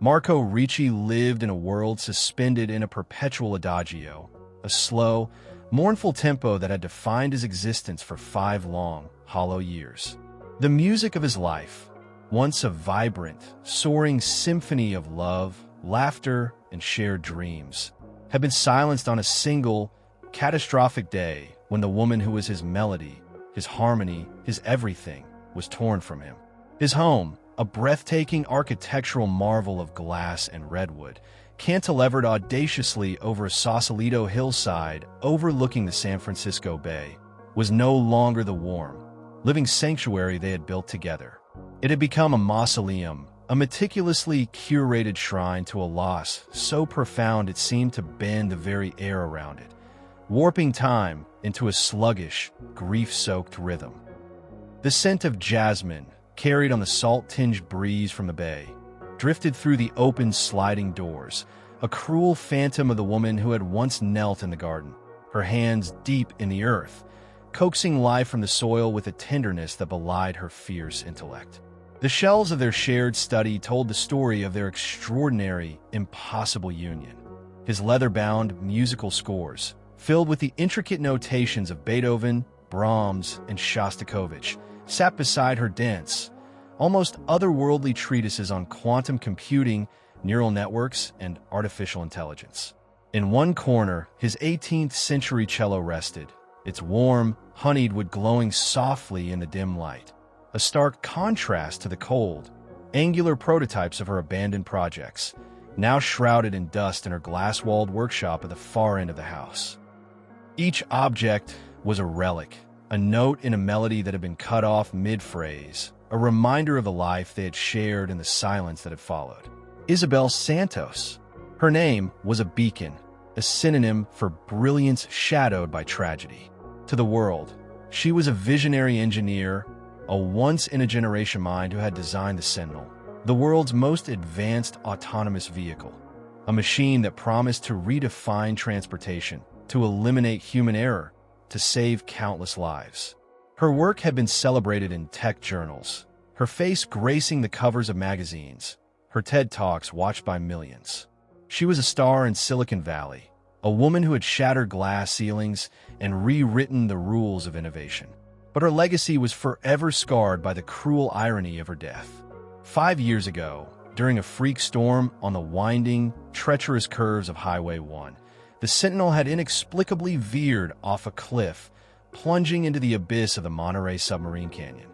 Marco Ricci lived in a world suspended in a perpetual adagio, a slow, mournful tempo that had defined his existence for 5 long, hollow years. The music of his life, once a vibrant, soaring symphony of love, laughter, and shared dreams, had been silenced on a single, catastrophic day when the woman who was his melody, his harmony, his everything, was torn from him. His home, a breathtaking architectural marvel of glass and redwood, cantilevered audaciously over a Sausalito hillside overlooking the San Francisco Bay, was no longer the warm, living sanctuary they had built together. It had become a mausoleum, a meticulously curated shrine to a loss so profound it seemed to bend the very air around it, warping time into a sluggish, grief-soaked rhythm. The scent of jasmine, carried on the salt-tinged breeze from the bay, drifted through the open sliding doors, a cruel phantom of the woman who had once knelt in the garden, her hands deep in the earth, coaxing life from the soil with a tenderness that belied her fierce intellect. The shelves of their shared study told the story of their extraordinary, impossible union. His leather-bound musical scores, filled with the intricate notations of Beethoven, Brahms, and Shostakovich, sat beside her dense, almost otherworldly treatises on quantum computing, neural networks, and artificial intelligence. In one corner, his 18th-century cello rested, its warm, honeyed wood glowing softly in the dim light, a stark contrast to the cold, angular prototypes of her abandoned projects, now shrouded in dust in her glass-walled workshop at the far end of the house. Each object was a relic, a note in a melody that had been cut off mid-phrase, a reminder of the life they had shared in the silence that had followed. Isabel Santos. Her name was a beacon, a synonym for brilliance shadowed by tragedy. To the world, she was a visionary engineer, a once-in-a-generation mind who had designed the Sentinel, the world's most advanced autonomous vehicle, a machine that promised to redefine transportation, to eliminate human error, to save countless lives. Her work had been celebrated in tech journals, her face gracing the covers of magazines, her TED Talks watched by millions. She was a star in Silicon Valley, a woman who had shattered glass ceilings and rewritten the rules of innovation. But her legacy was forever scarred by the cruel irony of her death. 5 years ago, during a freak storm on the winding, treacherous curves of Highway 1, the Sentinel had inexplicably veered off a cliff, plunging into the abyss of the Monterey Submarine Canyon.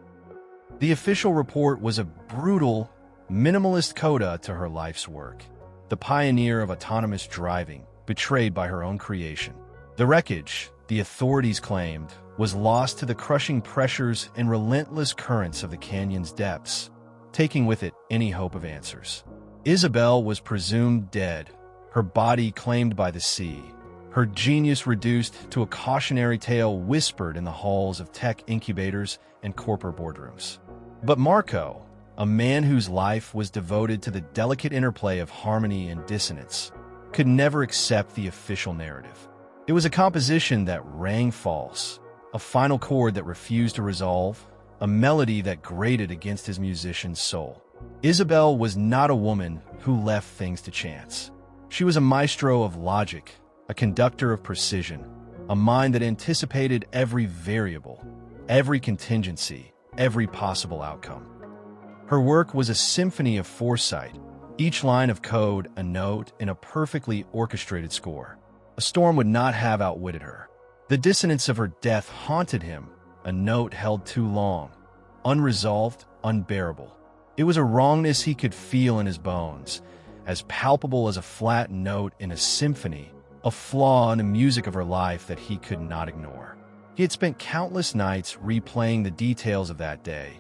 The official report was a brutal, minimalist coda to her life's work, the pioneer of autonomous driving, betrayed by her own creation. The wreckage, the authorities claimed, was lost to the crushing pressures and relentless currents of the canyon's depths, taking with it any hope of answers. Isabel was presumed dead, her body claimed by the sea, her genius reduced to a cautionary tale whispered in the halls of tech incubators and corporate boardrooms. But Marco, a man whose life was devoted to the delicate interplay of harmony and dissonance, could never accept the official narrative. It was a composition that rang false, a final chord that refused to resolve, a melody that grated against his musician's soul. Isabel was not a woman who left things to chance. She was a maestro of logic, a conductor of precision, a mind that anticipated every variable, every contingency, every possible outcome. Her work was a symphony of foresight, each line of code a note in a perfectly orchestrated score. A storm would not have outwitted her. The dissonance of her death haunted him, a note held too long, unresolved, unbearable. It was a wrongness he could feel in his bones, as palpable as a flat note in a symphony, a flaw in the music of her life that he could not ignore. He had spent countless nights replaying the details of that day,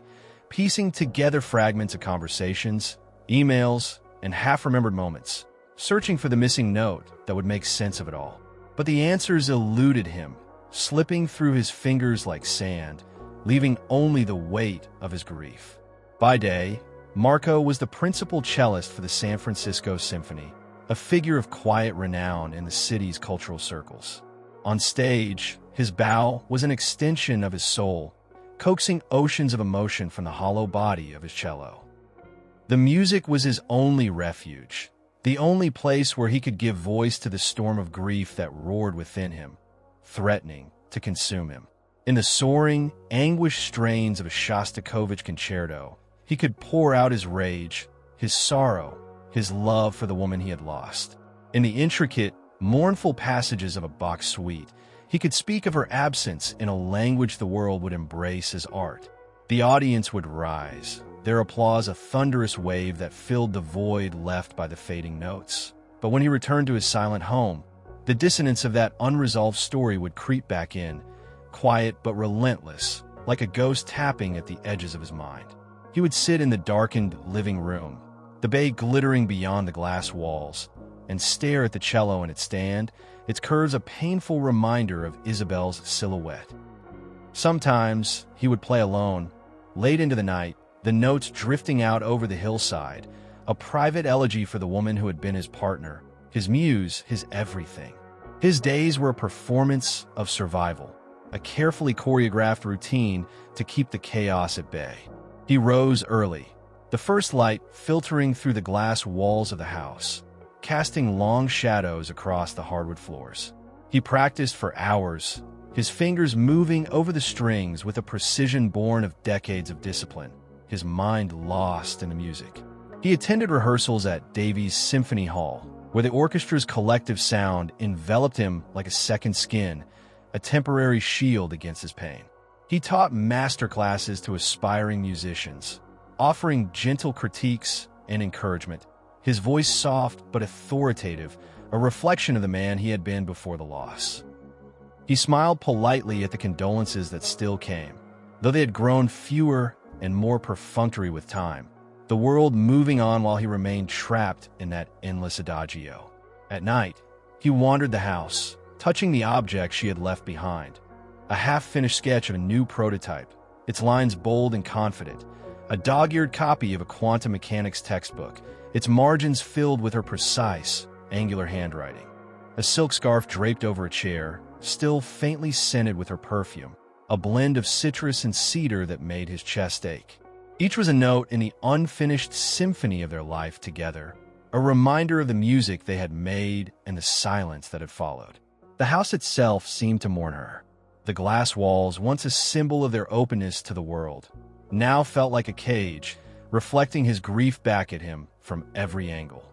piecing together fragments of conversations, emails, and half-remembered moments, searching for the missing note that would make sense of it all. But the answers eluded him, slipping through his fingers like sand, leaving only the weight of his grief. By day, Marco was the principal cellist for the San Francisco Symphony, a figure of quiet renown in the city's cultural circles. On stage, his bow was an extension of his soul, coaxing oceans of emotion from the hollow body of his cello. The music was his only refuge, the only place where he could give voice to the storm of grief that roared within him, threatening to consume him. In the soaring, anguished strains of a Shostakovich concerto, he could pour out his rage, his sorrow, his love for the woman he had lost. In the intricate, mournful passages of a Bach suite, he could speak of her absence in a language the world would embrace as art. The audience would rise, their applause a thunderous wave that filled the void left by the fading notes. But when he returned to his silent home, the dissonance of that unresolved story would creep back in, quiet but relentless, like a ghost tapping at the edges of his mind. He would sit in the darkened living room, the bay glittering beyond the glass walls, and stare at the cello in its stand, its curves a painful reminder of Isabel's silhouette. Sometimes he would play alone, late into the night, the notes drifting out over the hillside, a private elegy for the woman who had been his partner, his muse, his everything. His days were a performance of survival, a carefully choreographed routine to keep the chaos at bay. He rose early, the first light filtering through the glass walls of the house, casting long shadows across the hardwood floors. He practiced for hours, his fingers moving over the strings with a precision born of decades of discipline, his mind lost in the music. He attended rehearsals at Davies Symphony Hall, where the orchestra's collective sound enveloped him like a second skin, a temporary shield against his pain. He taught master classes to aspiring musicians, offering gentle critiques and encouragement, his voice soft but authoritative, a reflection of the man he had been before the loss. He smiled politely at the condolences that still came, though they had grown fewer and more perfunctory with time, the world moving on while he remained trapped in that endless adagio. At night, he wandered the house, touching the objects she had left behind. A half-finished sketch of a new prototype, its lines bold and confident, a dog-eared copy of a quantum mechanics textbook, its margins filled with her precise, angular handwriting. A silk scarf draped over a chair, still faintly scented with her perfume, a blend of citrus and cedar that made his chest ache. Each was a note in the unfinished symphony of their life together, a reminder of the music they had made and the silence that had followed. The house itself seemed to mourn her. The glass walls, once a symbol of their openness to the world, now felt like a cage, reflecting his grief back at him from every angle.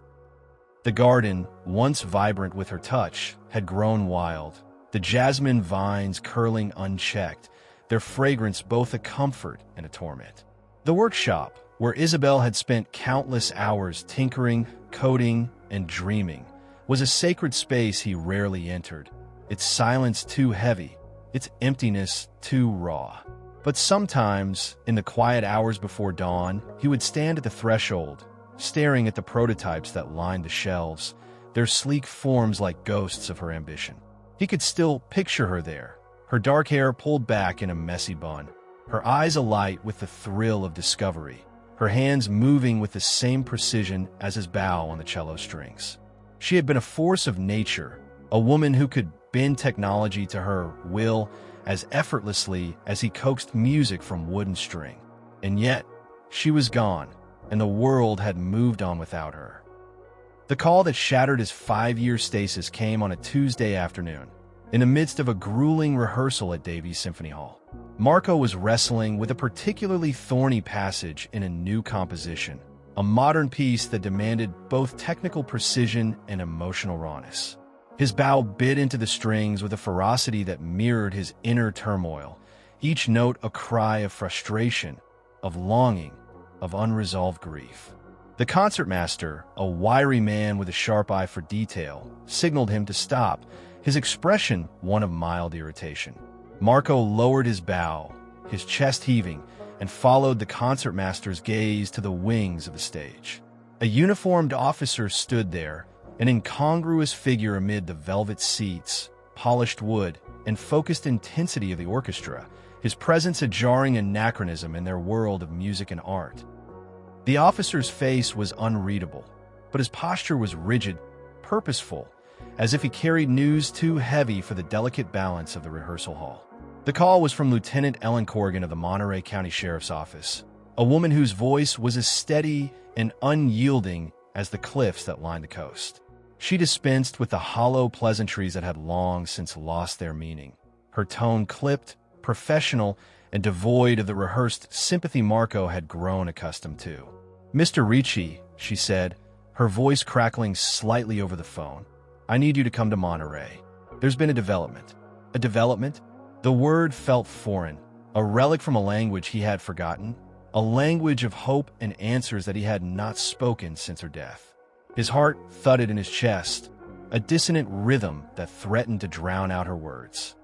The garden, once vibrant with her touch, had grown wild, the jasmine vines curling unchecked, their fragrance both a comfort and a torment. The workshop, where Isabel had spent countless hours tinkering, coding, and dreaming, was a sacred space he rarely entered, its silence too heavy, its emptiness too raw. But sometimes, in the quiet hours before dawn, he would stand at the threshold, staring at the prototypes that lined the shelves, their sleek forms like ghosts of her ambition. He could still picture her there, her dark hair pulled back in a messy bun, her eyes alight with the thrill of discovery, her hands moving with the same precision as his bow on the cello strings. She had been a force of nature, a woman who could bend technology to her will as effortlessly as he coaxed music from wooden string. And yet, she was gone, and the world had moved on without her. The call that shattered his 5-year stasis came on a Tuesday afternoon, in the midst of a grueling rehearsal at Davies Symphony Hall. Marco was wrestling with a particularly thorny passage in a new composition, a modern piece that demanded both technical precision and emotional rawness. His bow bit into the strings with a ferocity that mirrored his inner turmoil, each note a cry of frustration, of longing, of unresolved grief. The concertmaster, a wiry man with a sharp eye for detail, signaled him to stop, his expression one of mild irritation. Marco lowered his bow, his chest heaving, and followed the concertmaster's gaze to the wings of the stage. A uniformed officer stood there, an incongruous figure amid the velvet seats, polished wood, and focused intensity of the orchestra, his presence a jarring anachronism in their world of music and art. The officer's face was unreadable, but his posture was rigid, purposeful, as if he carried news too heavy for the delicate balance of the rehearsal hall. The call was from Lieutenant Ellen Corrigan of the Monterey County Sheriff's Office, a woman whose voice was as steady and unyielding as the cliffs that lined the coast. She dispensed with the hollow pleasantries that had long since lost their meaning. Her tone clipped, professional, and devoid of the rehearsed sympathy Marco had grown accustomed to. "Mr. Ricci," she said, her voice crackling slightly over the phone, "I need you to come to Monterey. There's been a development." A development? The word felt foreign, a relic from a language he had forgotten, a language of hope and answers that he had not spoken since her death. His heart thudded in his chest, a dissonant rhythm that threatened to drown out her words.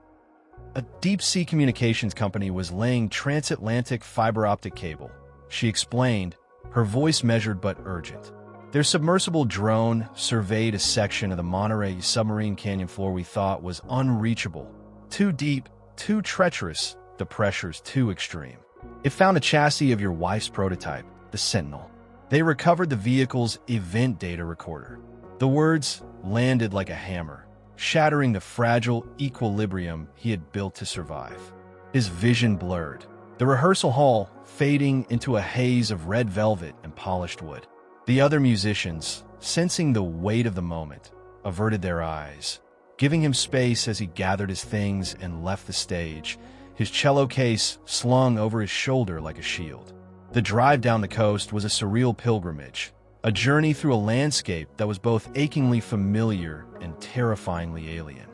A deep-sea communications company was laying transatlantic fiber-optic cable, she explained, her voice measured but urgent. Their submersible drone surveyed a section of the Monterey submarine canyon floor we thought was unreachable. Too deep, too treacherous, the pressures too extreme. It found a chassis of your wife's prototype, the Sentinel. They recovered the vehicle's event data recorder. The words landed like a hammer, shattering the fragile equilibrium he had built to survive. His vision blurred, the rehearsal hall fading into a haze of red velvet and polished wood. The other musicians, sensing the weight of the moment, averted their eyes, giving him space as he gathered his things and left the stage, his cello case slung over his shoulder like a shield. The drive down the coast was a surreal pilgrimage, a journey through a landscape that was both achingly familiar and terrifyingly alien.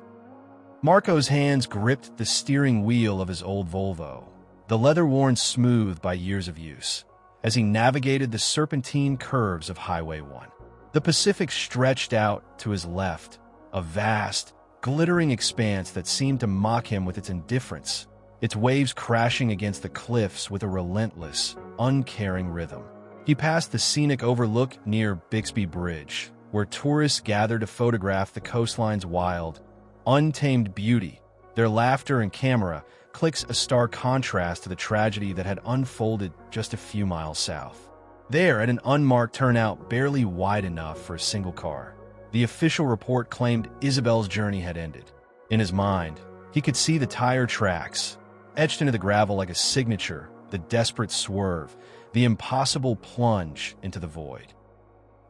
Marco's hands gripped the steering wheel of his old Volvo, the leather worn smooth by years of use, as he navigated the serpentine curves of Highway 1. The Pacific stretched out to his left, a vast, glittering expanse that seemed to mock him with its indifference, its waves crashing against the cliffs with a relentless, uncaring rhythm. He passed the scenic overlook near Bixby Bridge, where tourists gathered to photograph the coastline's wild, untamed beauty. Their laughter and camera clicks a stark contrast to the tragedy that had unfolded just a few miles south. There, at an unmarked turnout barely wide enough for a single car, the official report claimed Isabel's journey had ended. In his mind, he could see the tire tracks, etched into the gravel like a signature, the desperate swerve, the impossible plunge into the void.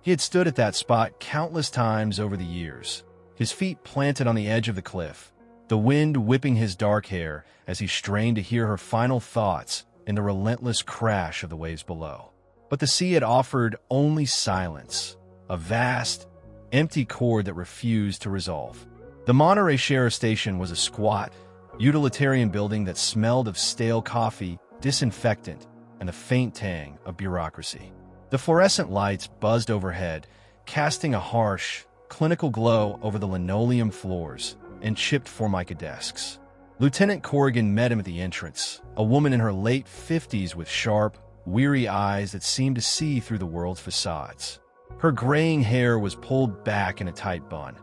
He had stood at that spot countless times over the years, his feet planted on the edge of the cliff, the wind whipping his dark hair as he strained to hear her final thoughts in the relentless crash of the waves below. But the sea had offered only silence, a vast, empty chord that refused to resolve. The Monterey Sheriff Station was a squat, utilitarian building that smelled of stale coffee, disinfectant, and the faint tang of bureaucracy. The fluorescent lights buzzed overhead, casting a harsh, clinical glow over the linoleum floors and chipped formica desks. Lieutenant Corrigan met him at the entrance, a woman in her late 50s with sharp, weary eyes that seemed to see through the world's facades. Her graying hair was pulled back in a tight bun,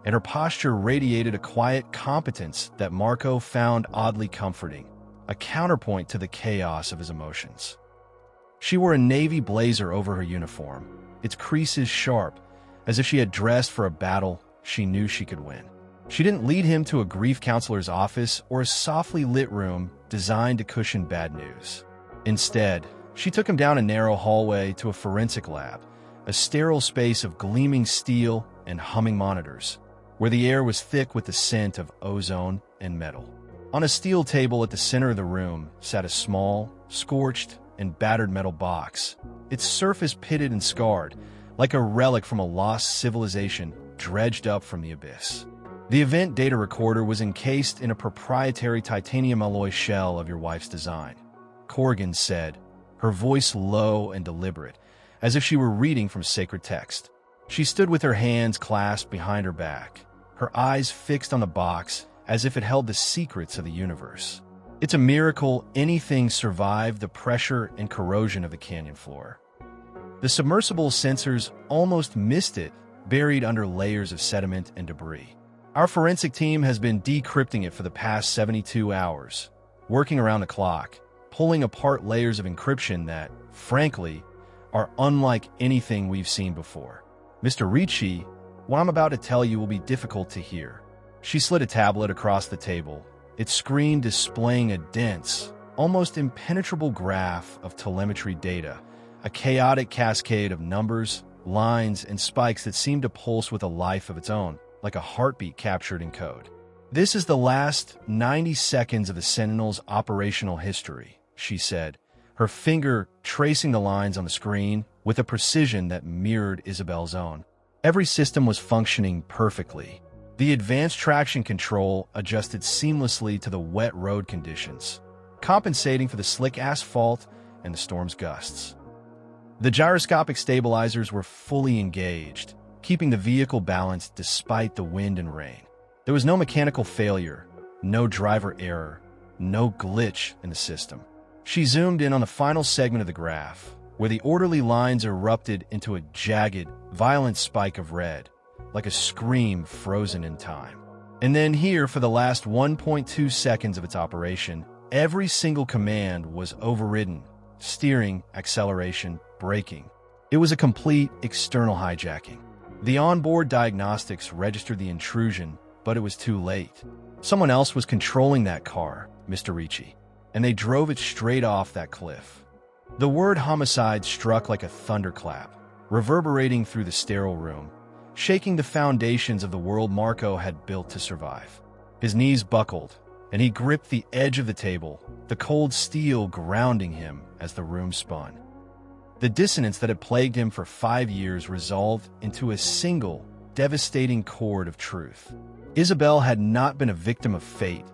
and her posture radiated a quiet competence that Marco found oddly comforting, a counterpoint to the chaos of his emotions. She wore a navy blazer over her uniform, its creases sharp, as if she had dressed for a battle she knew she could win. She didn't lead him to a grief counselor's office or a softly lit room designed to cushion bad news. Instead, she took him down a narrow hallway to a forensic lab, a sterile space of gleaming steel and humming monitors, where the air was thick with the scent of ozone and metal. On a steel table at the center of the room sat a small, scorched, and battered metal box, its surface pitted and scarred, like a relic from a lost civilization dredged up from the abyss. The event data recorder was encased in a proprietary titanium alloy shell of your wife's design, Corrigan said, her voice low and deliberate, as if she were reading from sacred text. She stood with her hands clasped behind her back, her eyes fixed on the box as if it held the secrets of the universe. It's a miracle anything survived the pressure and corrosion of the canyon floor. The submersible sensors almost missed it, buried under layers of sediment and debris. Our forensic team has been decrypting it for the past 72 hours, working around the clock, pulling apart layers of encryption that, frankly, are unlike anything we've seen before. Mr. Ricci, what I'm about to tell you will be difficult to hear. She slid a tablet across the table, its screen displaying a dense, almost impenetrable graph of telemetry data, a chaotic cascade of numbers, lines, and spikes that seemed to pulse with a life of its own, like a heartbeat captured in code. "This is the last 90 seconds of the Sentinel's operational history," she said, her finger tracing the lines on the screen with a precision that mirrored Isabel's own. Every system was functioning perfectly. The advanced traction control adjusted seamlessly to the wet road conditions, compensating for the slick asphalt and the storm's gusts. The gyroscopic stabilizers were fully engaged, keeping the vehicle balanced despite the wind and rain. There was no mechanical failure, no driver error, no glitch in the system. She zoomed in on the final segment of the graph, where the orderly lines erupted into a jagged, violent spike of red, like a scream frozen in time. And then here, for the last 1.2 seconds of its operation, every single command was overridden: steering, acceleration, braking. It was a complete external hijacking. The onboard diagnostics registered the intrusion, but it was too late. Someone else was controlling that car, Mr. Ricci, and they drove it straight off that cliff. The word homicide struck like a thunderclap, reverberating through the sterile room, shaking the foundations of the world Marco had built to survive. His knees buckled, and he gripped the edge of the table, the cold steel grounding him as the room spun. The dissonance that had plagued him for 5 years resolved into a single, devastating chord of truth. Isabel had not been a victim of fate,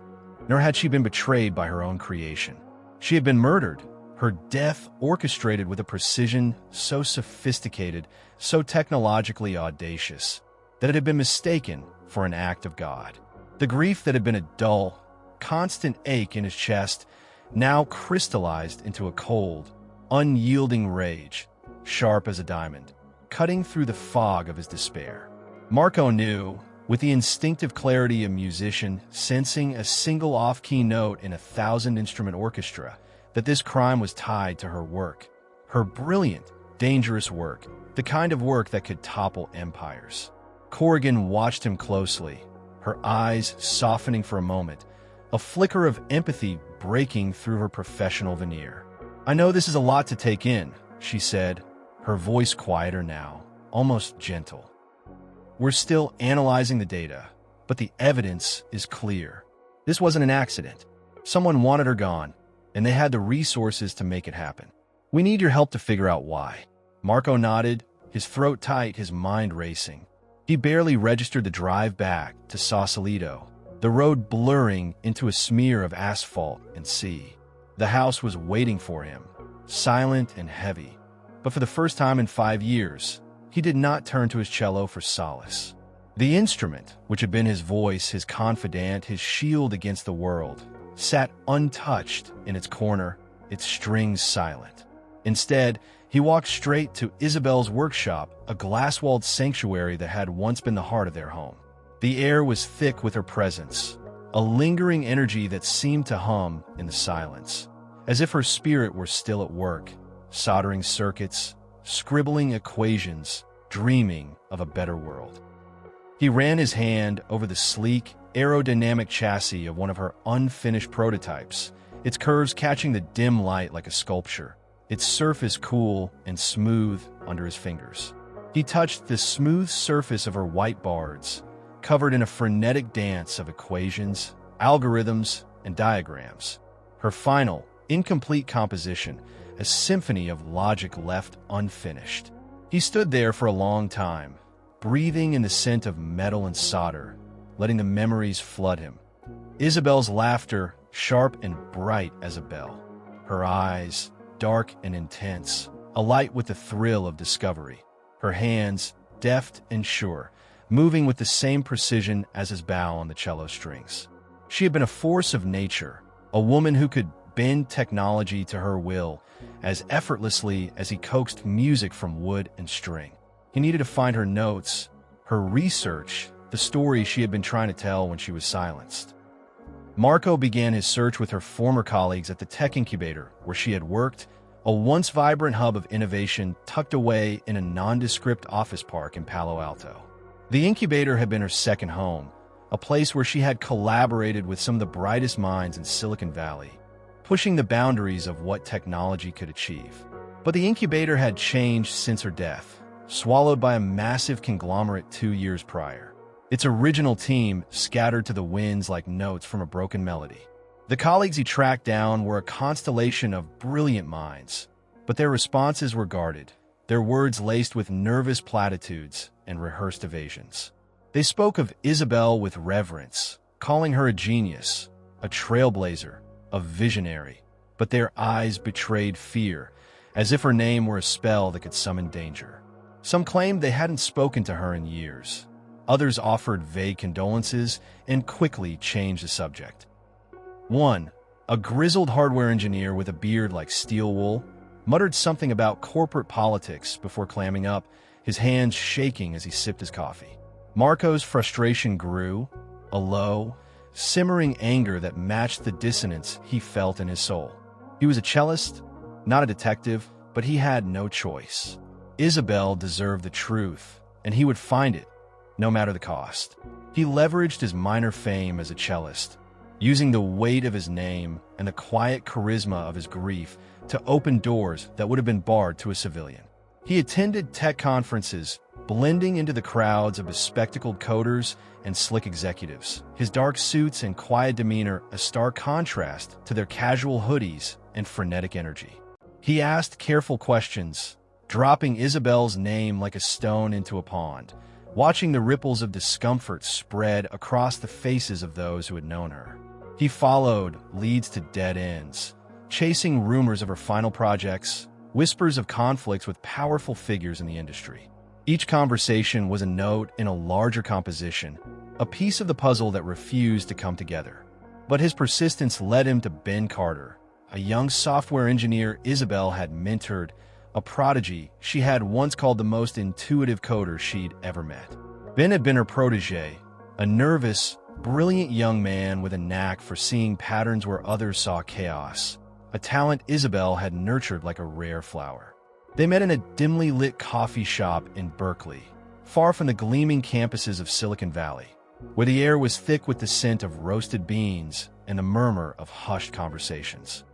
nor had she been betrayed by her own creation. She had been murdered, her death orchestrated with a precision so sophisticated, so technologically audacious, that it had been mistaken for an act of God. The grief that had been a dull, constant ache in his chest now crystallized into a cold, unyielding rage, sharp as a diamond, cutting through the fog of his despair. Marco knew, with the instinctive clarity of a musician sensing a single off-key note in a 1,000-instrument orchestra, that this crime was tied to her work, her brilliant, dangerous work, the kind of work that could topple empires. Corrigan watched him closely, her eyes softening for a moment, a flicker of empathy breaking through her professional veneer. "I know this is a lot to take in," she said, her voice quieter now, almost gentle. "We're still analyzing the data, but the evidence is clear. This wasn't an accident. Someone wanted her gone, and they had the resources to make it happen. We need your help to figure out why." Marco nodded, his throat tight, his mind racing. He barely registered the drive back to Sausalito, the road blurring into a smear of asphalt and sea. The house was waiting for him, silent and heavy. But for the first time in 5 years, he did not turn to his cello for solace. The instrument, which had been his voice, his confidant, his shield against the world, sat untouched in its corner, its strings silent. Instead, he walked straight to Isabel's workshop, a glass-walled sanctuary that had once been the heart of their home. The air was thick with her presence, a lingering energy that seemed to hum in the silence, as if her spirit were still at work, soldering circuits, scribbling equations, dreaming of a better world. He ran his hand over the sleek, aerodynamic chassis of one of her unfinished prototypes, its curves catching the dim light like a sculpture, its surface cool and smooth under his fingers. He touched the smooth surface of her white bards, covered in a frenetic dance of equations, algorithms, and diagrams. Her final, incomplete composition, a symphony of logic left unfinished. He stood there for a long time, breathing in the scent of metal and solder, letting the memories flood him. Isabel's laughter, sharp and bright as a bell. Her eyes, dark and intense, alight with the thrill of discovery. Her hands, deft and sure, moving with the same precision as his bow on the cello strings. She had been a force of nature, a woman who could bend technology to her will as effortlessly as he coaxed music from wood and string. He needed to find her notes, her research, the story she had been trying to tell when she was silenced. Marco began his search with her former colleagues at the tech incubator where she had worked, a once vibrant hub of innovation tucked away in a nondescript office park in Palo Alto. The incubator had been her second home, a place where she had collaborated with some of the brightest minds in Silicon Valley. pushing the boundaries of what technology could achieve. But the incubator had changed since her death, swallowed by a massive conglomerate 2 years prior. Its original team scattered to the winds like notes from a broken melody. The colleagues he tracked down were a constellation of brilliant minds, but their responses were guarded, their words laced with nervous platitudes and rehearsed evasions. They spoke of Isabel with reverence, calling her a genius, a trailblazer, a visionary, but their eyes betrayed fear, as if her name were a spell that could summon danger. Some claimed they hadn't spoken to her in years. Others offered vague condolences and quickly changed the subject. One, a grizzled hardware engineer with a beard like steel wool, muttered something about corporate politics before clamming up, his hands shaking as he sipped his coffee. Marco's frustration grew, a low, simmering anger that matched the dissonance he felt in his soul. He was a cellist, not a detective, but he had no choice. Isabel deserved the truth, and he would find it, no matter the cost. He leveraged his minor fame as a cellist, using the weight of his name and the quiet charisma of his grief to open doors that would have been barred to a civilian. He attended tech conferences, blending into the crowds of bespectacled coders and slick executives, his dark suits and quiet demeanor a stark contrast to their casual hoodies and frenetic energy. He asked careful questions, dropping Isabel's name like a stone into a pond, watching the ripples of discomfort spread across the faces of those who had known her. He followed leads to dead ends, chasing rumors of her final projects, whispers of conflicts with powerful figures in the industry. Each conversation was a note in a larger composition, a piece of the puzzle that refused to come together. But his persistence led him to Ben Carter, a young software engineer Isabel had mentored, a prodigy she had once called the most intuitive coder she'd ever met. Ben had been her protege, a nervous, brilliant young man with a knack for seeing patterns where others saw chaos, a talent Isabel had nurtured like a rare flower. They met in a dimly lit coffee shop in Berkeley, far from the gleaming campuses of Silicon Valley, where the air was thick with the scent of roasted beans and the murmur of hushed conversations.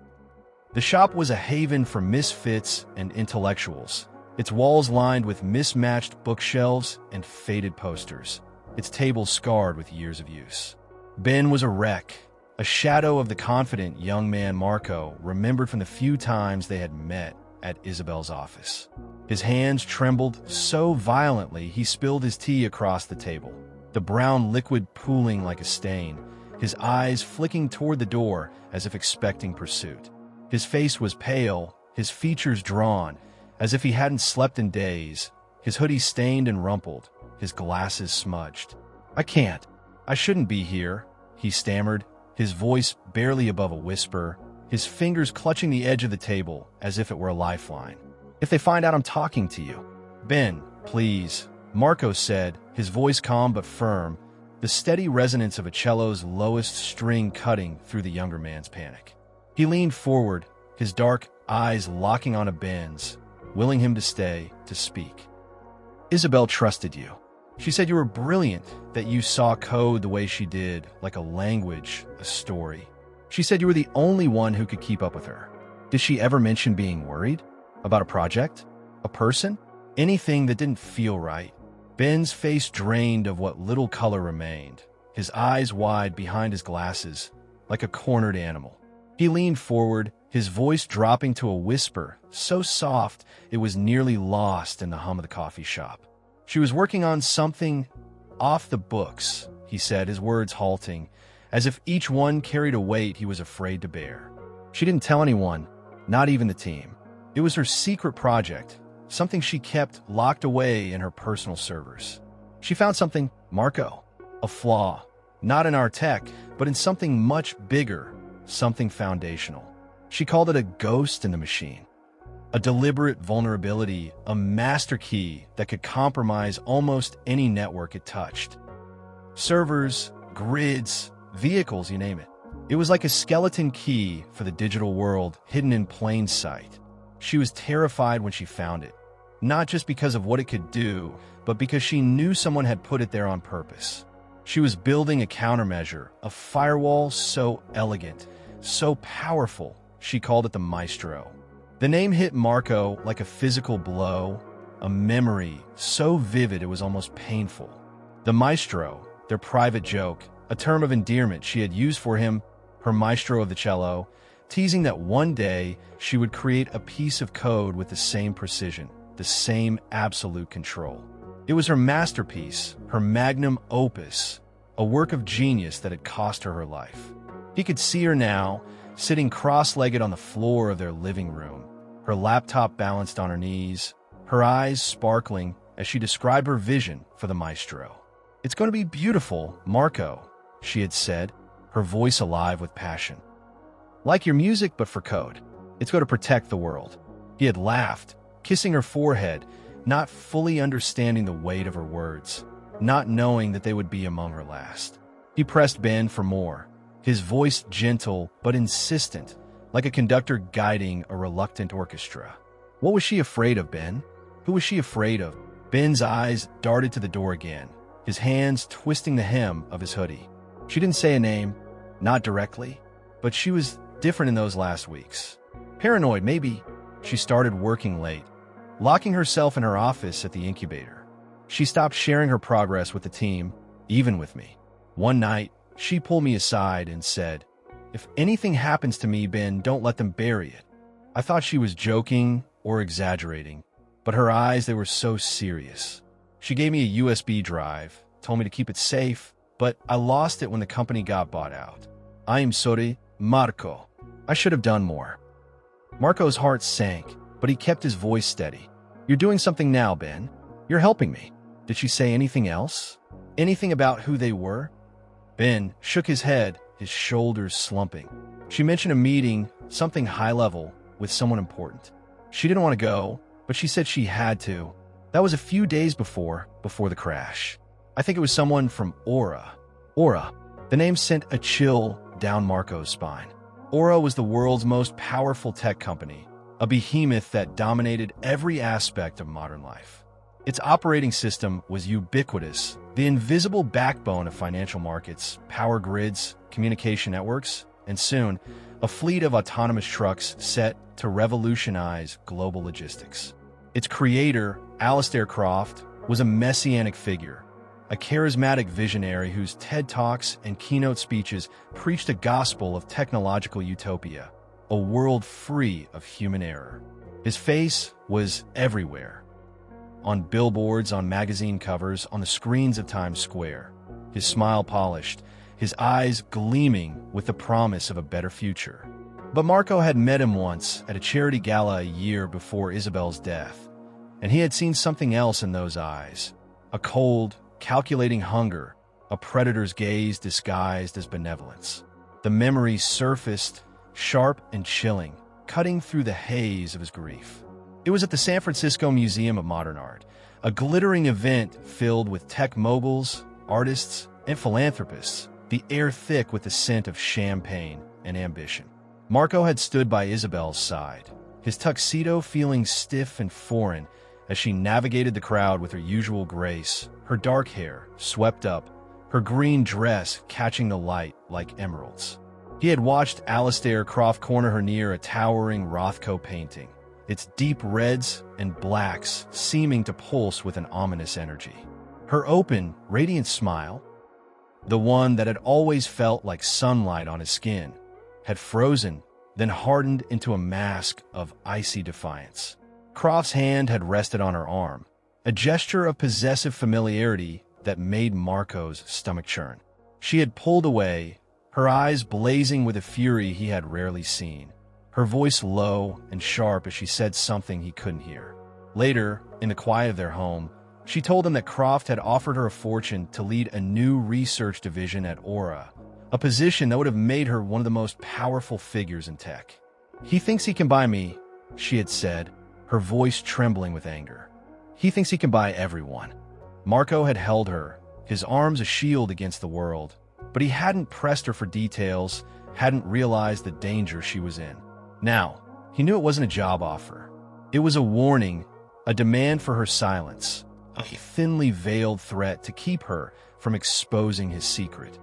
The shop was a haven for misfits and intellectuals, its walls lined with mismatched bookshelves and faded posters, its tables scarred with years of use. Ben was a wreck, a shadow of the confident young man Marco remembered from the few times they had met at Isabel's office. His hands trembled so violently he spilled his tea across the table, the brown liquid pooling like a stain, his eyes flicking toward the door as if expecting pursuit. His face was pale, his features drawn, as if he hadn't slept in days, his hoodie stained and rumpled, his glasses smudged. I shouldn't be here," he stammered, his voice barely above a whisper, his fingers clutching the edge of the table as if it were a lifeline. "If they find out I'm talking to you." "Ben, please," Marco said, his voice calm but firm, the steady resonance of a cello's lowest string cutting through the younger man's panic. He leaned forward, his dark eyes locking on Ben's, willing him to stay, to speak. "Isabel trusted you. She said you were brilliant, that you saw code the way she did, like a language, a story. She said you were the only one who could keep up with her. Did she ever mention being worried? About a project? A person? Anything that didn't feel right?" Ben's face drained of what little color remained, his eyes wide behind his glasses, like a cornered animal. He leaned forward, his voice dropping to a whisper, so soft it was nearly lost in the hum of the coffee shop. "She was working on something off the books," he said, his words halting, as if each one carried a weight he was afraid to bear. "She didn't tell anyone, not even the team. It was her secret project, something she kept locked away in her personal servers. She found something, Marco, a flaw, not in our tech, but in something much bigger, something foundational. She called it a ghost in the machine. A deliberate vulnerability, a master key that could compromise almost any network it touched. Servers, grids, vehicles, you name it. It was like a skeleton key for the digital world, hidden in plain sight. She was terrified when she found it, not just because of what it could do, but because she knew someone had put it there on purpose. She was building a countermeasure, a firewall so elegant, so powerful, she called it the Maestro. The name hit Marco like a physical blow, a memory so vivid it was almost painful. The Maestro, their private joke, a term of endearment she had used for him, her maestro of the cello, teasing that one day she would create a piece of code with the same precision, the same absolute control. It was her masterpiece, her magnum opus, a work of genius that had cost her her life. He could see her now, sitting cross-legged on the floor of their living room, her laptop balanced on her knees, her eyes sparkling as she described her vision for the Maestro. "It's going to be beautiful, Marco," she had said, her voice alive with passion. "Like your music, but for code. It's going to protect the world." He had laughed, kissing her forehead, not fully understanding the weight of her words, not knowing that they would be among her last. He pressed Ben for more, his voice gentle but insistent, like a conductor guiding a reluctant orchestra. What was she afraid of, Ben? Who was she afraid of? Ben's eyes darted to the door again, his hands twisting the hem of his hoodie. She didn't say a name, not directly, but she was different in those last weeks. Paranoid, maybe. She started working late, locking herself in her office at the incubator. She stopped sharing her progress with the team, even with me. One night, she pulled me aside and said, "If anything happens to me, Ben, don't let them bury it." I thought she was joking or exaggerating, but her eyes, they were so serious. She gave me a USB drive, told me to keep it safe, but I lost it when the company got bought out. "I am sorry, Marco. I should have done more." Marco's heart sank, but he kept his voice steady. "You're doing something now, Ben. You're helping me." Did she say anything else? Anything about who they were? Ben shook his head, his shoulders slumping. She mentioned a meeting, something high-level, with someone important. She didn't want to go, but she said she had to. That was a few days before the crash. I think it was someone from Aura. Aura. The name sent a chill down Marco's spine. Aura was the world's most powerful tech company, a behemoth that dominated every aspect of modern life. Its operating system was ubiquitous, the invisible backbone of financial markets, power grids, communication networks, and soon, a fleet of autonomous trucks set to revolutionize global logistics. Its creator, Alistair Croft, was a messianic figure, a charismatic visionary whose TED Talks and keynote speeches preached a gospel of technological utopia, a world free of human error. His face was everywhere, on billboards, on magazine covers, on the screens of Times Square, his smile polished, his eyes gleaming with the promise of a better future. But Marco had met him once at a charity gala a year before Isabel's death, and he had seen something else in those eyes, a cold, calculating hunger, a predator's gaze disguised as benevolence. The memory surfaced, sharp and chilling, cutting through the haze of his grief. It was at the San Francisco Museum of Modern Art, a glittering event filled with tech moguls, artists, and philanthropists, the air thick with the scent of champagne and ambition. Marco had stood by Isabel's side, his tuxedo feeling stiff and foreign as she navigated the crowd with her usual grace, her dark hair swept up, her green dress catching the light like emeralds. He had watched Alistair Croft corner her near a towering Rothko painting, its deep reds and blacks seeming to pulse with an ominous energy. Her open, radiant smile, the one that had always felt like sunlight on his skin, had frozen, then hardened into a mask of icy defiance. Croft's hand had rested on her arm, a gesture of possessive familiarity that made Marco's stomach churn. She had pulled away, her eyes blazing with a fury he had rarely seen, her voice low and sharp as she said something he couldn't hear. Later, in the quiet of their home, she told him that Croft had offered her a fortune to lead a new research division at Aura, a position that would have made her one of the most powerful figures in tech. "He thinks he can buy me," she had said, her voice trembling with anger. "He thinks he can buy everyone." Marco had held her, his arms a shield against the world, but he hadn't pressed her for details, hadn't realized the danger she was in. Now, he knew it wasn't a job offer. It was a warning, a demand for her silence, a thinly veiled threat to keep her from exposing his secret.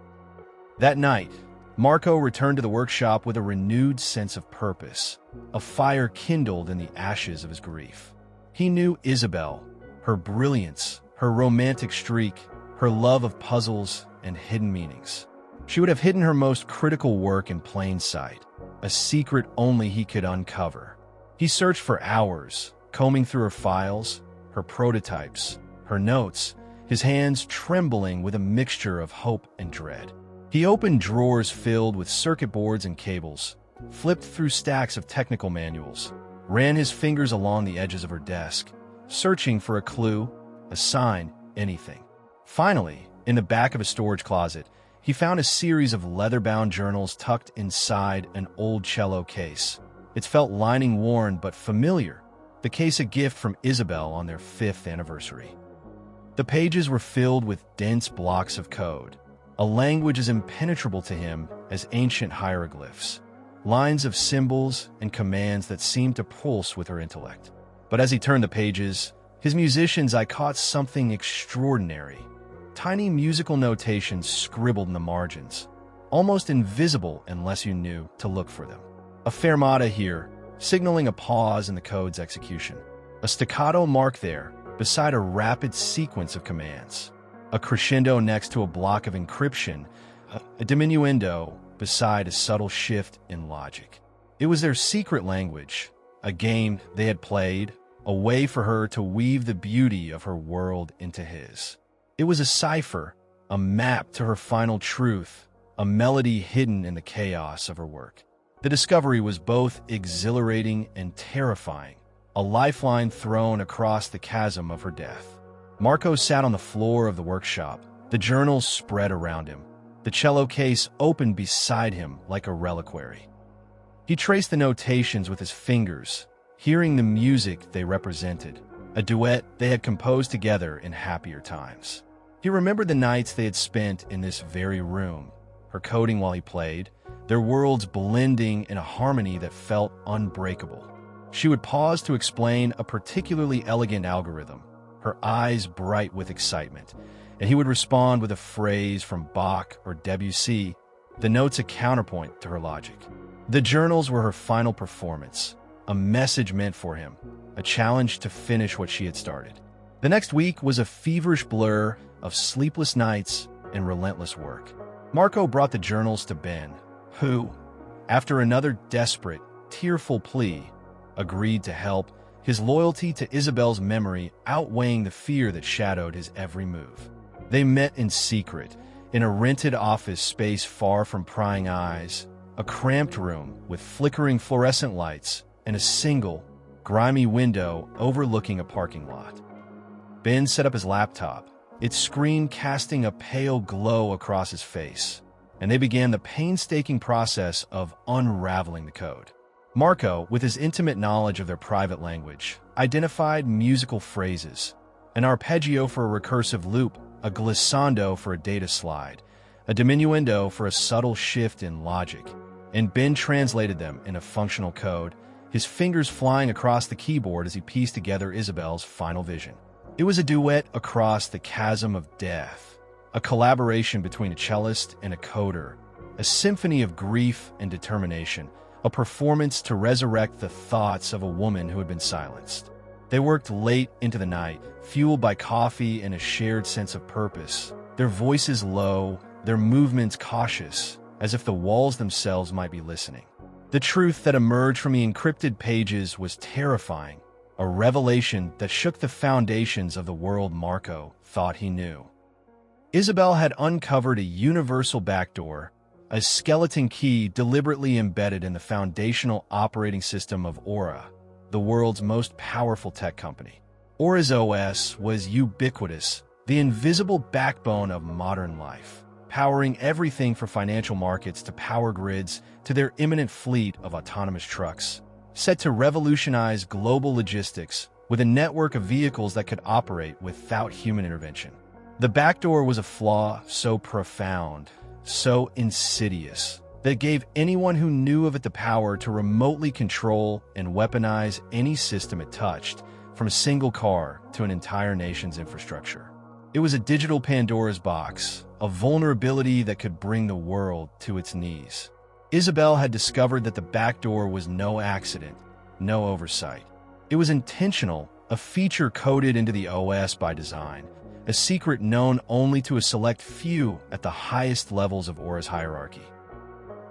That night, Marco returned to the workshop with a renewed sense of purpose, a fire kindled in the ashes of his grief. He knew Isabel, her brilliance, her romantic streak, her love of puzzles and hidden meanings. She would have hidden her most critical work in plain sight, a secret only he could uncover. He searched for hours, combing through her files, her prototypes, her notes, his hands trembling with a mixture of hope and dread. He opened drawers filled with circuit boards and cables, flipped through stacks of technical manuals, ran his fingers along the edges of her desk, searching for a clue, a sign, anything. Finally, in the back of a storage closet, he found a series of leather-bound journals tucked inside an old cello case. Its felt lining worn but familiar, the case a gift from Isabel on their 5th anniversary. The pages were filled with dense blocks of code, a language as impenetrable to him as ancient hieroglyphs, lines of symbols and commands that seemed to pulse with her intellect. But as he turned the pages, his musician's eye caught something extraordinary. Tiny musical notations scribbled in the margins, almost invisible unless you knew to look for them. A fermata here, signaling a pause in the code's execution. A staccato mark there, beside a rapid sequence of commands. A crescendo next to a block of encryption, a diminuendo beside a subtle shift in logic. It was their secret language, a game they had played, a way for her to weave the beauty of her world into his. It was a cipher, a map to her final truth, a melody hidden in the chaos of her work. The discovery was both exhilarating and terrifying, a lifeline thrown across the chasm of her death. Marco sat on the floor of the workshop, the journals spread around him, the cello case opened beside him like a reliquary. He traced the notations with his fingers, hearing the music they represented, a duet they had composed together in happier times. He remembered the nights they had spent in this very room, her coding while he played, their worlds blending in a harmony that felt unbreakable. She would pause to explain a particularly elegant algorithm, her eyes bright with excitement, and he would respond with a phrase from Bach or Debussy, the notes a counterpoint to her logic. The journals were her final performance, a message meant for him, a challenge to finish what she had started. The next week was a feverish blur of sleepless nights and relentless work. Marco brought the journals to Ben, who, after another desperate, tearful plea, agreed to help, his loyalty to Isabel's memory outweighing the fear that shadowed his every move. They met in secret, in a rented office space far from prying eyes, a cramped room with flickering fluorescent lights and a single, grimy window overlooking a parking lot. Ben set up his laptop, its screen casting a pale glow across his face, and they began the painstaking process of unraveling the code. Marco, with his intimate knowledge of their private language, identified musical phrases, an arpeggio for a recursive loop, a glissando for a data slide, a diminuendo for a subtle shift in logic, and Ben translated them into functional code, his fingers flying across the keyboard as he pieced together Isabel's final vision. It was a duet across the chasm of death, a collaboration between a cellist and a coder, a symphony of grief and determination, a performance to resurrect the thoughts of a woman who had been silenced. They worked late into the night, fueled by coffee and a shared sense of purpose, their voices low, their movements cautious, as if the walls themselves might be listening. The truth that emerged from the encrypted pages was terrifying, a revelation that shook the foundations of the world Marco thought he knew. Isabel had uncovered a universal backdoor, a skeleton key deliberately embedded in the foundational operating system of Aura, the world's most powerful tech company. Aura's OS was ubiquitous, the invisible backbone of modern life, powering everything from financial markets to power grids to their imminent fleet of autonomous trucks, set to revolutionize global logistics with a network of vehicles that could operate without human intervention. The backdoor was a flaw so profound, so insidious, that it gave anyone who knew of it the power to remotely control and weaponize any system it touched, from a single car to an entire nation's infrastructure. It was a digital Pandora's box, a vulnerability that could bring the world to its knees. Isabel had discovered that the back door was no accident, no oversight. It was intentional, a feature coded into the OS by design, a secret known only to a select few at the highest levels of Aura's hierarchy.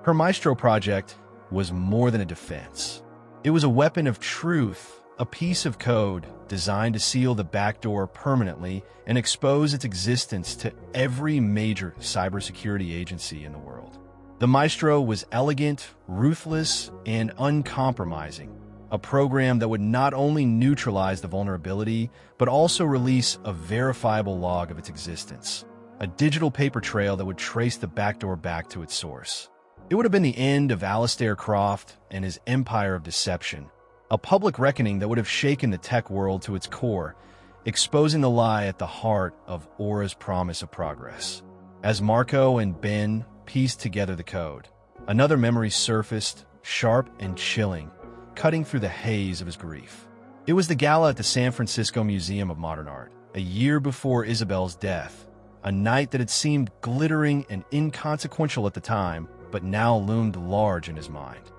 Her Maestro project was more than a defense. It was a weapon of truth, a piece of code designed to seal the back door permanently and expose its existence to every major cybersecurity agency in the world. The Maestro was elegant, ruthless, and uncompromising, a program that would not only neutralize the vulnerability, but also release a verifiable log of its existence, a digital paper trail that would trace the backdoor back to its source. It would have been the end of Aleister Croft and his empire of deception, a public reckoning that would have shaken the tech world to its core, exposing the lie at the heart of Aura's promise of progress. As Marco and Ben pieced together the code, another memory surfaced, sharp and chilling, cutting through the haze of his grief. It was the gala at the San Francisco Museum of Modern Art, a year before Isabel's death, a night that had seemed glittering and inconsequential at the time, but now loomed large in his mind.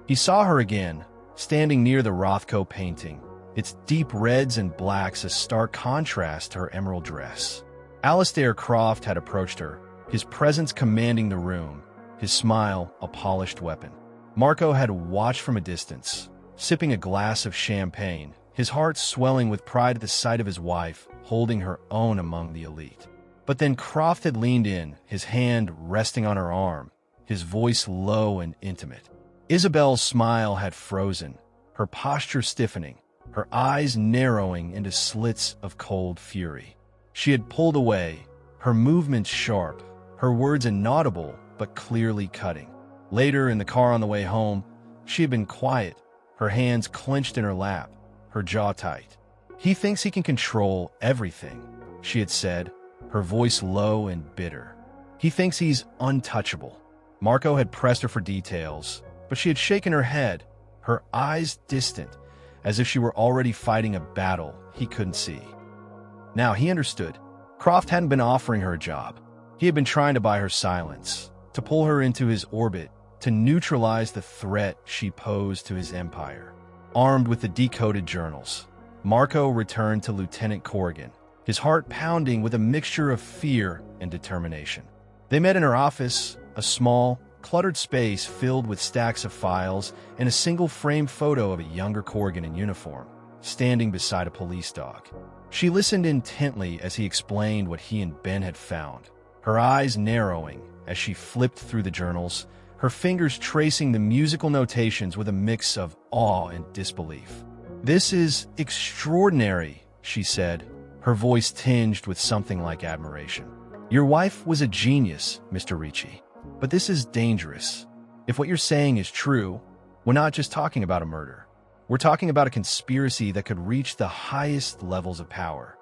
He saw her again, standing near the Rothko painting, its deep reds and blacks a stark contrast to her emerald dress. Aleister Croft had approached her, his presence commanding the room, his smile a polished weapon. Marco had watched from a distance, sipping a glass of champagne, his heart swelling with pride at the sight of his wife holding her own among the elite. But then Croft had leaned in, his hand resting on her arm, his voice low and intimate. Isabel's smile had frozen, her posture stiffening, her eyes narrowing into slits of cold fury. She had pulled away, her movements sharp, her words inaudible but clearly cutting. Later, in the car on the way home, she had been quiet, her hands clenched in her lap, her jaw tight. "He thinks he can control everything," she had said, her voice low and bitter. "He thinks he's untouchable." Marco had pressed her for details, but she had shaken her head, her eyes distant, as if she were already fighting a battle he couldn't see. Now he understood. Croft hadn't been offering her a job. He had been trying to buy her silence, to pull her into his orbit, to neutralize the threat she posed to his empire. Armed with the decoded journals, Marco returned to Lieutenant Corrigan, his heart pounding with a mixture of fear and determination. They met in her office, a small, cluttered space filled with stacks of files and a single framed photo of a younger Corrigan in uniform, standing beside a police dog. She listened intently as he explained what he and Ben had found, her eyes narrowing as she flipped through the journals, her fingers tracing the musical notations with a mix of awe and disbelief. "This is extraordinary," she said, her voice tinged with something like admiration. "Your wife was a genius, Mr. Ricci. But this is dangerous. If what you're saying is true, we're not just talking about a murder. We're talking about a conspiracy that could reach the highest levels of power."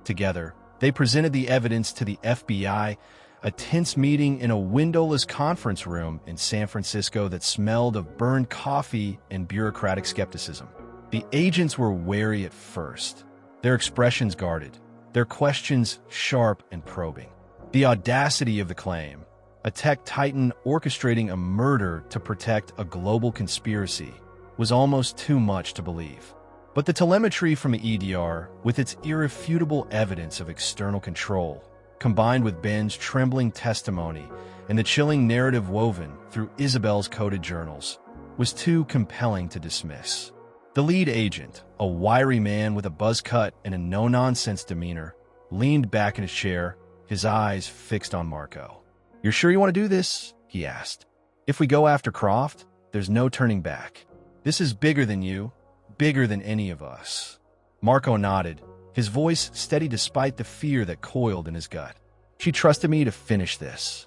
Together, they presented the evidence to the FBI, a tense meeting in a windowless conference room in San Francisco that smelled of burned coffee and bureaucratic skepticism. The agents were wary at first, their expressions guarded, their questions sharp and probing. The audacity of the claim, a tech titan orchestrating a murder to protect a global conspiracy, was almost too much to believe. But the telemetry from the EDR, with its irrefutable evidence of external control, combined with Ben's trembling testimony and the chilling narrative woven through Isabel's coded journals, was too compelling to dismiss. The lead agent, a wiry man with a buzz cut and a no-nonsense demeanor, leaned back in his chair, his eyes fixed on Marco. "You're sure you want to do this?" he asked. "If we go after Croft, there's no turning back. This is bigger than you, bigger than any of us." Marco nodded, his voice steady despite the fear that coiled in his gut. "She trusted me to finish this.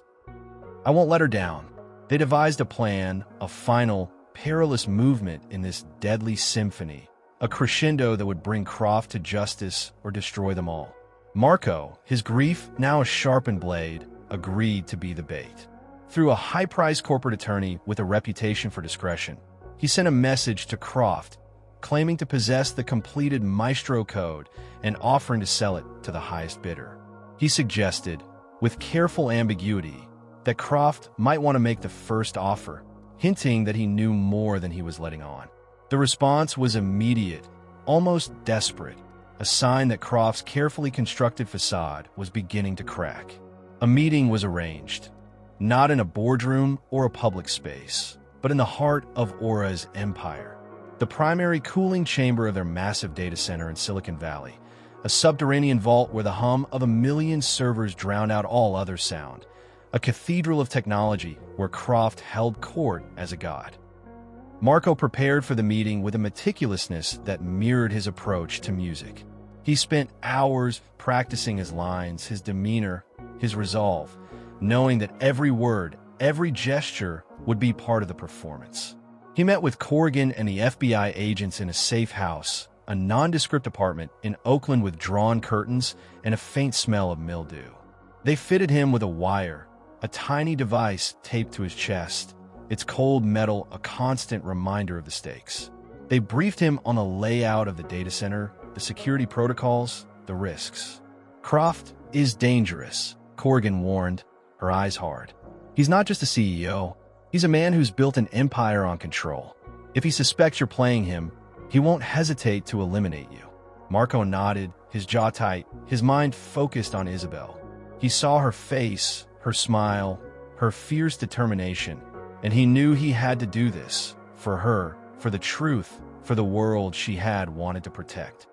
I won't let her down." They devised a plan, a final, perilous movement in this deadly symphony, a crescendo that would bring Croft to justice or destroy them all. Marco, his grief now a sharpened blade, agreed to be the bait. Through a high-priced corporate attorney with a reputation for discretion, he sent a message to Croft, claiming to possess the completed Maestro code and offering to sell it to the highest bidder. He suggested, with careful ambiguity, that Croft might want to make the first offer, hinting that he knew more than he was letting on. The response was immediate, almost desperate, a sign that Croft's carefully constructed facade was beginning to crack. A meeting was arranged, not in a boardroom or a public space, but in the heart of Aura's empire, the primary cooling chamber of their massive data center in Silicon Valley, a subterranean vault where the hum of 1,000,000 servers drowned out all other sound, a cathedral of technology where Croft held court as a god. Marco prepared for the meeting with a meticulousness that mirrored his approach to music. He spent hours practicing his lines, his demeanor, his resolve, knowing that every word, every gesture would be part of the performance. He met with Corrigan and the FBI agents in a safe house, a nondescript apartment in Oakland with drawn curtains and a faint smell of mildew. They fitted him with a wire, a tiny device taped to his chest, its cold metal a constant reminder of the stakes. They briefed him on the layout of the data center, the security protocols, the risks. Croft is dangerous, Corrigan warned, her eyes hard. He's not just a CEO. He's a man who's built an empire on control. If he suspects you're playing him, he won't hesitate to eliminate you. Marco nodded, his jaw tight, his mind focused on Isabel. He saw her face, her smile, her fierce determination, and he knew he had to do this, for her, for the truth, for the world she had wanted to protect.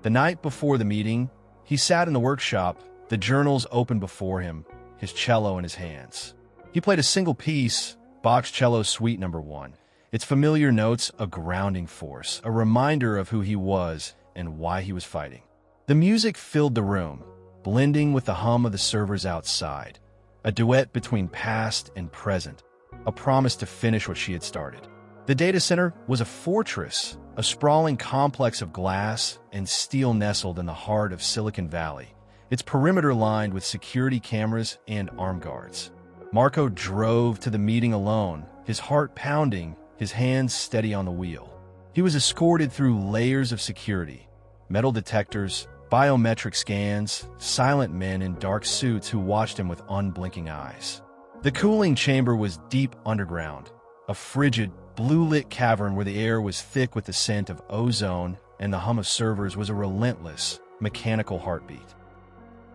The night before the meeting, he sat in the workshop, the journals open before him, his cello in his hands. He played a single piece, Bach's Cello Suite No. 1. Its familiar notes a grounding force, a reminder of who he was and why he was fighting. The music filled the room, blending with the hum of the servers outside, a duet between past and present, a promise to finish what she had started. The data center was a fortress, a sprawling complex of glass and steel nestled in the heart of Silicon Valley, its perimeter lined with security cameras and armed guards. Marco drove to the meeting alone, his heart pounding, his hands steady on the wheel. He was escorted through layers of security, metal detectors, biometric scans, silent men in dark suits who watched him with unblinking eyes. The cooling chamber was deep underground, a frigid, blue-lit cavern where the air was thick with the scent of ozone and the hum of servers was a relentless, mechanical heartbeat.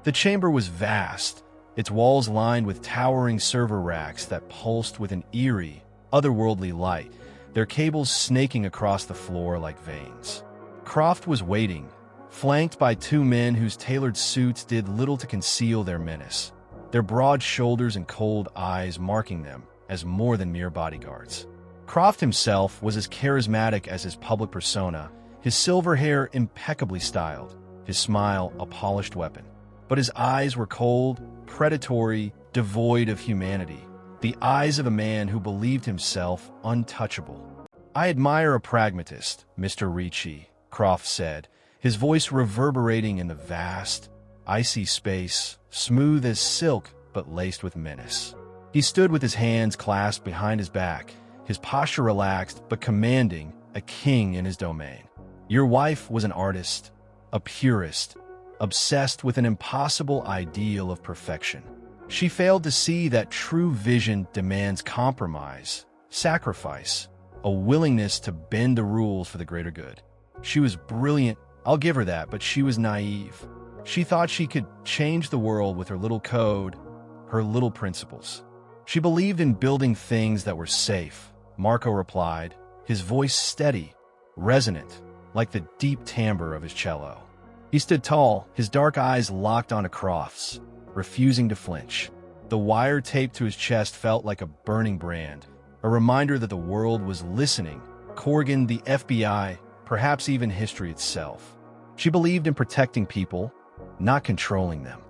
The chamber was vast, its walls lined with towering server racks that pulsed with an eerie, otherworldly light, their cables snaking across the floor like veins. Croft was waiting, flanked by two men whose tailored suits did little to conceal their menace, their broad shoulders and cold eyes marking them as more than mere bodyguards. Croft himself was as charismatic as his public persona, his silver hair impeccably styled, his smile a polished weapon. But his eyes were cold, predatory, devoid of humanity, the eyes of a man who believed himself untouchable. "I admire a pragmatist, Mr. Ricci," Croft said, his voice reverberating in the vast, icy space, smooth as silk but laced with menace. He stood with his hands clasped behind his back, his posture relaxed but commanding, a king in his domain. "Your wife was an artist, a purist, obsessed with an impossible ideal of perfection. She failed to see that true vision demands compromise, sacrifice, a willingness to bend the rules for the greater good. She was brilliant, I'll give her that, but she was naive. She thought she could change the world with her little code, her little principles. She believed in building things that were safe," Marco replied, his voice steady, resonant, like the deep timbre of his cello. He stood tall, his dark eyes locked onto Croft's, refusing to flinch. The wire taped to his chest felt like a burning brand, a reminder that the world was listening, Corrigan, the FBI, perhaps even history itself. She believed in protecting people, not controlling them.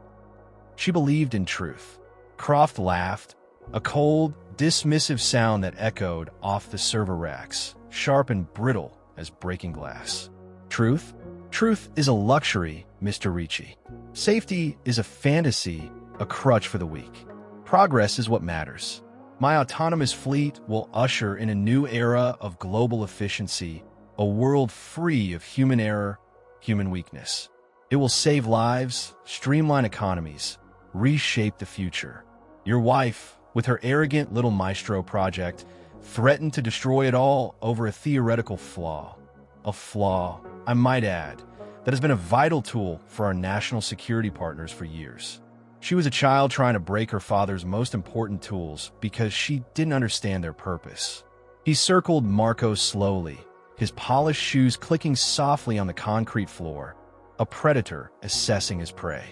She believed in truth. Croft laughed, a cold, dismissive sound that echoed off the server racks, sharp and brittle as breaking glass. "Truth? Truth is a luxury, Mr. Ricci. Safety is a fantasy, a crutch for the weak. Progress is what matters. My autonomous fleet will usher in a new era of global efficiency, a world free of human error, human weakness. It will save lives, streamline economies, reshape the future. Your wife, with her arrogant little Maestro project, threatened to destroy it all over a theoretical flaw. A flaw, I might add, that has been a vital tool for our national security partners for years. She was a child trying to break her father's most important tools because she didn't understand their purpose. He circled Marco slowly, his polished shoes clicking softly on the concrete floor, a predator assessing his prey.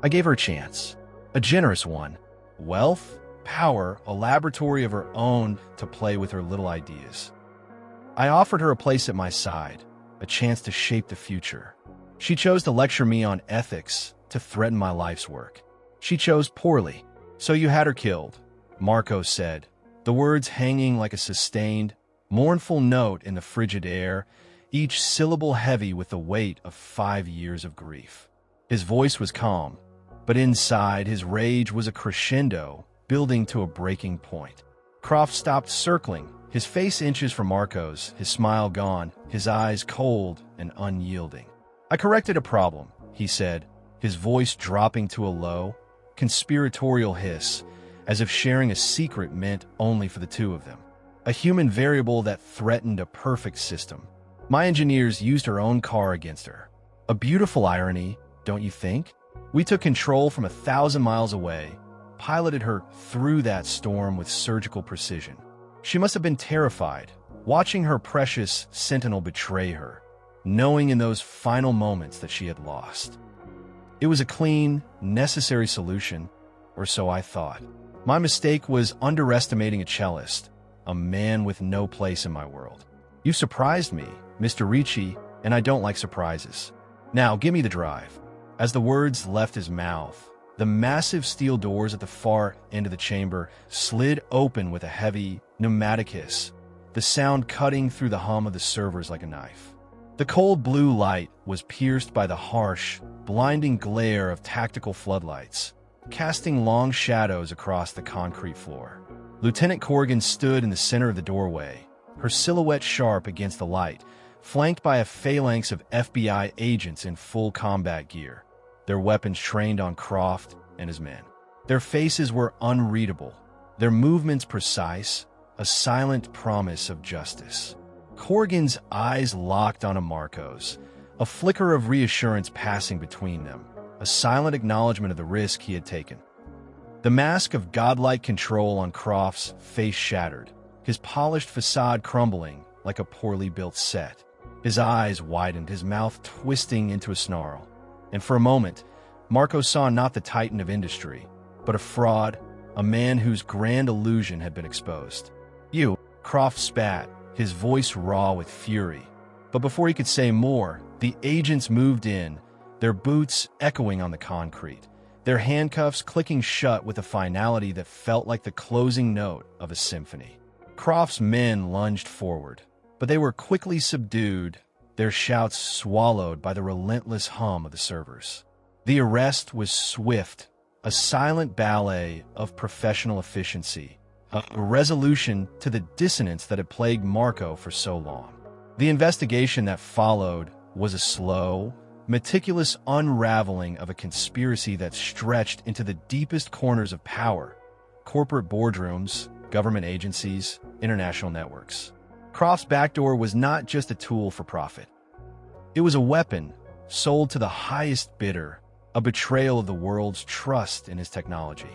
I gave her a chance, a generous one. Wealth, power, a laboratory of her own to play with her little ideas. I offered her a place at my side, a chance to shape the future. She chose to lecture me on ethics, to threaten my life's work. She chose poorly. So you had her killed, Marco said, the words hanging like a sustained, mournful note in the frigid air, each syllable heavy with the weight of 5 years of grief. His voice was calm, but inside his rage was a crescendo, building to a breaking point. Croft stopped circling, his face inches from Marco's, his smile gone, his eyes cold and unyielding. I corrected a problem, he said, his voice dropping to a low, conspiratorial hiss, as if sharing a secret meant only for the two of them. A human variable that threatened a perfect system. My engineers used her own car against her. A beautiful irony, don't you think? We took control from 1,000 miles away, piloted her through that storm with surgical precision. She must have been terrified, watching her precious Sentinel betray her, knowing in those final moments that she had lost. It was a clean, necessary solution, or so I thought. My mistake was underestimating a cellist, a man with no place in my world. You surprised me, Mr. Ricci, and I don't like surprises. Now, give me the drive. As the words left his mouth, the massive steel doors at the far end of the chamber slid open with a heavy, pneumatic hiss, the sound cutting through the hum of the servers like a knife. The cold blue light was pierced by the harsh, blinding glare of tactical floodlights, casting long shadows across the concrete floor. Lieutenant Corrigan stood in the center of the doorway, her silhouette sharp against the light, flanked by a phalanx of FBI agents in full combat gear, their weapons trained on Croft and his men. Their faces were unreadable, their movements precise, a silent promise of justice. Corrigan's eyes locked onto Marco's, a flicker of reassurance passing between them, a silent acknowledgement of the risk he had taken. The mask of godlike control on Croft's face shattered, his polished facade crumbling like a poorly built set. His eyes widened, his mouth twisting into a snarl. And for a moment, Marco saw not the titan of industry, but a fraud, a man whose grand illusion had been exposed. You, Croft spat, his voice raw with fury. But before he could say more, the agents moved in, their boots echoing on the concrete, their handcuffs clicking shut with a finality that felt like the closing note of a symphony. Croft's men lunged forward, but they were quickly subdued, their shouts swallowed by the relentless hum of the servers. The arrest was swift, a silent ballet of professional efficiency, a resolution to the dissonance that had plagued Marco for so long. The investigation that followed was a slow, meticulous unraveling of a conspiracy that stretched into the deepest corners of power, corporate boardrooms, government agencies, international networks. Croft's backdoor was not just a tool for profit. It was a weapon sold to the highest bidder, a betrayal of the world's trust in his technology.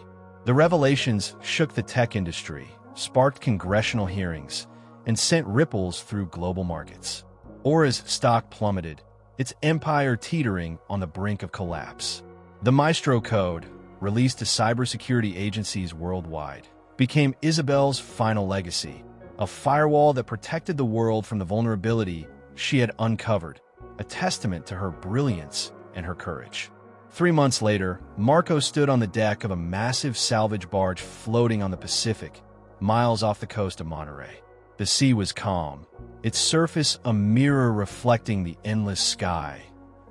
The revelations shook the tech industry, sparked congressional hearings, and sent ripples through global markets. Aura's stock plummeted, its empire teetering on the brink of collapse. The Maestro Code, released to cybersecurity agencies worldwide, became Isabel's final legacy, a firewall that protected the world from the vulnerability she had uncovered, a testament to her brilliance and her courage. 3 months later, Marco stood on the deck of a massive salvage barge floating on the Pacific, miles off the coast of Monterey. The sea was calm, its surface a mirror reflecting the endless sky,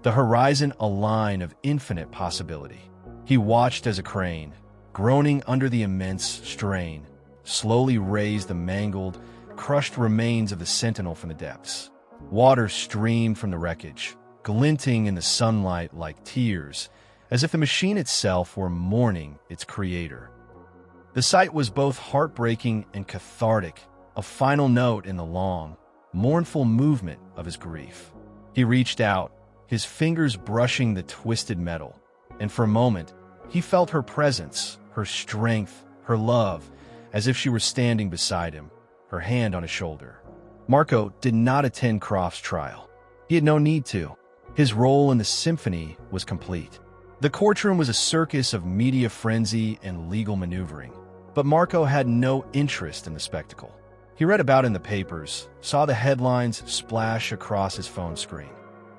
the horizon a line of infinite possibility. He watched as a crane, groaning under the immense strain, slowly raised the mangled, crushed remains of the Sentinel from the depths. Water streamed from the wreckage, glinting in the sunlight like tears, as if the machine itself were mourning its creator. The sight was both heartbreaking and cathartic, a final note in the long, mournful movement of his grief. He reached out, his fingers brushing the twisted metal, and for a moment, he felt her presence, her strength, her love, as if she were standing beside him, her hand on his shoulder. Marco did not attend Croft's trial. He had no need to. His role in the symphony was complete. The courtroom was a circus of media frenzy and legal maneuvering, but Marco had no interest in the spectacle. He read about it in the papers, saw the headlines splash across his phone screen.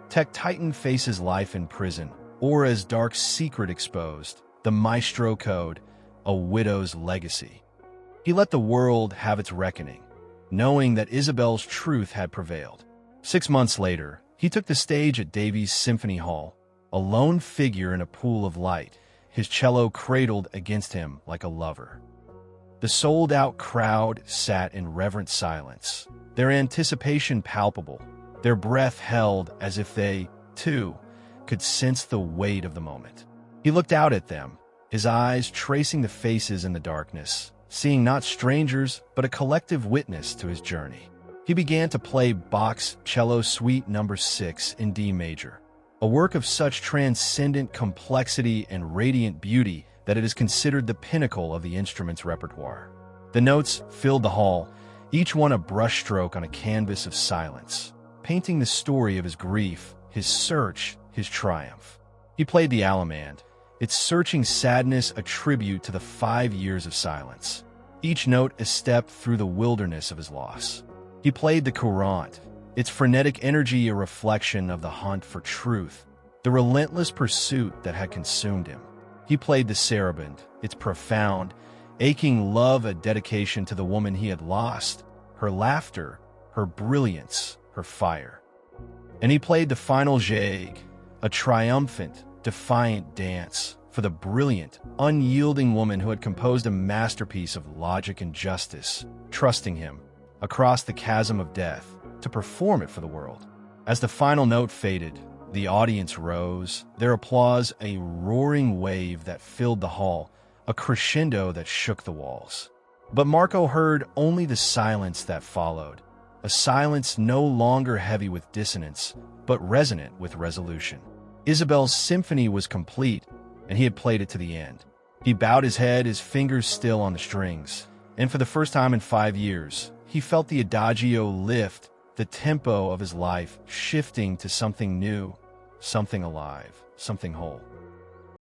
Tech Titan faces life in prison, or as dark secret exposed, the Maestro Code, a widow's legacy. He let the world have its reckoning, knowing that Isabel's truth had prevailed. 6 months later, he took the stage at Davies Symphony Hall, a lone figure in a pool of light, his cello cradled against him like a lover. The sold-out crowd sat in reverent silence, their anticipation palpable, their breath held as if they, too, could sense the weight of the moment. He looked out at them, his eyes tracing the faces in the darkness, seeing not strangers but a collective witness to his journey. He began to play Bach's Cello Suite No. 6 in D major, a work of such transcendent complexity and radiant beauty that it is considered the pinnacle of the instrument's repertoire. The notes filled the hall, each one a brushstroke on a canvas of silence, painting the story of his grief, his search, his triumph. He played the Allemande, its searching sadness a tribute to the 5 years of silence, each note a step through the wilderness of his loss. He played the Courante, its frenetic energy a reflection of the hunt for truth, the relentless pursuit that had consumed him. He played the Sarabande, its profound, aching love a dedication to the woman he had lost, her laughter, her brilliance, her fire. And he played the final Hijacked, a triumphant, defiant dance for the brilliant, unyielding woman who had composed a masterpiece of logic and justice, trusting him, across the chasm of death, to perform it for the world. As the final note faded, the audience rose, their applause a roaring wave that filled the hall, a crescendo that shook the walls. But Marco heard only the silence that followed, a silence no longer heavy with dissonance, but resonant with resolution. Isabel's symphony was complete, and he had played it to the end. He bowed his head, his fingers still on the strings, and for the first time in 5 years, he felt the adagio lift, the tempo of his life shifting to something new, something alive, something whole.